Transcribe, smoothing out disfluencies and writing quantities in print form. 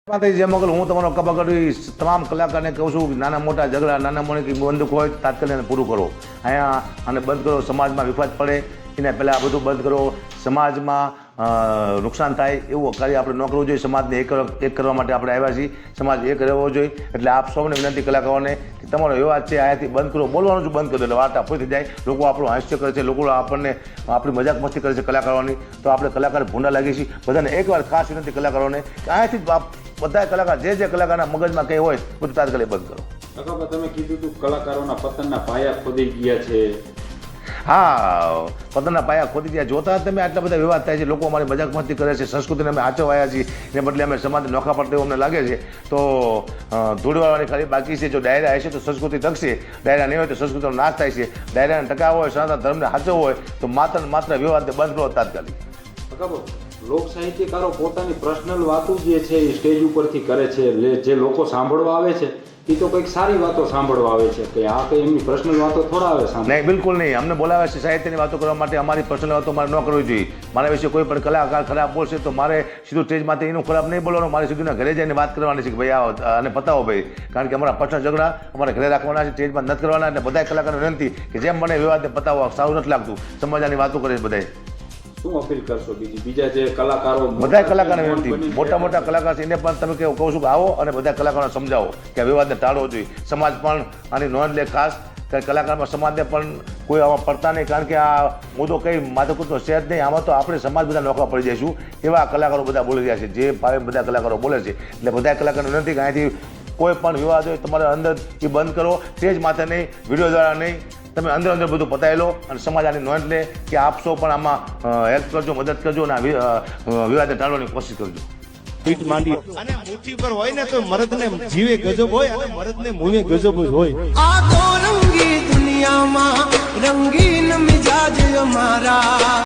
જેમ વગર હું તમારો કબાકડી તમામ કલાકારને કહું છું કે નાના મોટા ઝઘડા નાના મોટી બંદૂક હોય તાત્કાલિક પૂરું કરો. અહીંયા આને બંધ કરો. સમાજમાં વિવાદ પડે એને પહેલાં આ બધું બંધ કરો. સમાજમાં નુકસાન થાય એવું કાર્ય આપણે ન કરવું જોઈએ. સમાજને એક કરવા માટે આપણે આવ્યા છીએ. સમાજ એક રહેવો જોઈએ. એટલે આપ સૌને વિનંતી કલાકારોને કે તમારો વિવાદ છે અહીંયાથી બંધ કરો. બોલવાનું જ બંધ કરો એટલે વાર્તા પૂરી થઈ જાય. લોકો આપણું હાસ્ય કરે છે, લોકો આપણને આપણી મજાક મસ્તી કરે છે કલાકારોની. તો આપણે કલાકાર ભૂંડા લાગીએ છીએ. બધાને એકવાર ખાસ વિનંતી કલાકારોને કે અહીંયાથી બધા કલાકાર જે કલાકારના મગજમાં કંઈ હોય બધું તાત્કાલિક બંધ કરો. તમે કીધું હતું કલાકારોના પતનના પાયા ખોદી ગયા છે. હા, પતનના પાયા ખોદી ગયા. જોતા તમે આટલા બધા વિવાદ થાય છે, લોકો અમારી મજાક મસ્તી કરે છે, સંસ્કૃતિને અમે આચવાયા છીએ એને બદલે અમે સમાજને નોખા પડતા એવું અમને લાગે છે. તો ધૂળવાળવાની ખાલી બાકી છે. જો ડાયરા હશે તો સંસ્કૃતિ ટકશે, ડાયરા નહીં હોય તો સંસ્કૃતિનો નાશ થાય છે. ડાયરાને ટકાવવો હોય, સનાતન ધર્મને સાચવવો હોય તો માત્ર ને માત્ર વિવાદને બંધ કરો તાત્કાલિક. લોક સાહિત્યકારો પોતાની પર્સનલ વાતો જે છે એ સ્ટેજ ઉપરથી કરે છે. જે લોકો સાંભળવા આવે છે એ તો કંઈક સારી વાતો સાંભળવા આવે છે કે આ કંઈ એમની પર્સનલ વાતો થોડા આવે સાંભળવા. નહીં, બિલકુલ નહીં. અમને બોલાવે છે સાહિત્યની વાતો કરવા માટે. અમારી પર્સનલ વાતો મારે ન કરવી જોઈએ. મારા વિશે કોઈ પણ કલાકાર ખરાબ બોલશે તો મારે સીધું સ્ટેજમાંથી એનું ખરાબ નહીં બોલવાનું. મારે સીધું ઘરે જઈને વાત કરવાની છે કે ભાઈ આવો અને પતાવો ભાઈ. કારણ કે અમારા પર્સનલ ઝઘડા અમારે ઘરે રાખવાના છે, સ્ટેજમાં નથી કરવાના. અને બધા કલાકારોને વિનંતી કે જેમ મને વિવાદને પતાવો. સારું નથી લાગતું. સમાજાની વાતો કરે છે બધાય. શું અપીલ કરશો બીજા જે કલાકારો? બધા કલાકારોને વિનંતી, મોટા મોટા કલાકાર છે એને પણ તમે કહું છું કે આવો અને બધા કલાકારોને સમજાવો કે આ વિવાદને ટાળવો જોઈએ. સમાજ પણ આની નોંધ લે ખાસ. કલાકારમાં સમાજને પણ કોઈ આમાં પડતા નહીં. કારણ કે આ મુદ્દો કંઈ માથાકૂટનો છે જ નહીં. આમાં તો આપણે સમાજ બધા નોખા પડી જઈશું એવા કલાકારો બધા બોલી રહ્યા છે. જે ભાવે બધા કલાકારો બોલે છે. એટલે બધા કલાકારોને વિનંતી કે અહીંયાથી કોઈ પણ વિવાદ હોય તમારે અંદર એ બંધ કરો. સ્ટેજ માથે નહીં, વિડીયો દ્વારા નહીં. તમે અંદર બધું પતાવી લો અને સમાજ આની નોંધ લે કે આપ સૌ પણ આમાં હેલ્પ કરજો, મદદ કરજો અને વિવાદને ટાળવાની કોશિશ કરજો. પીઠ માંડી અને મુઠ્ઠી પર હોય ને તો મર્દને જીવે ગજબ હોય અને મર્દને મુવે ગજબ જ હોય. આ તો રંગી દુનિયામાં રંગીન મિજાજ અમારા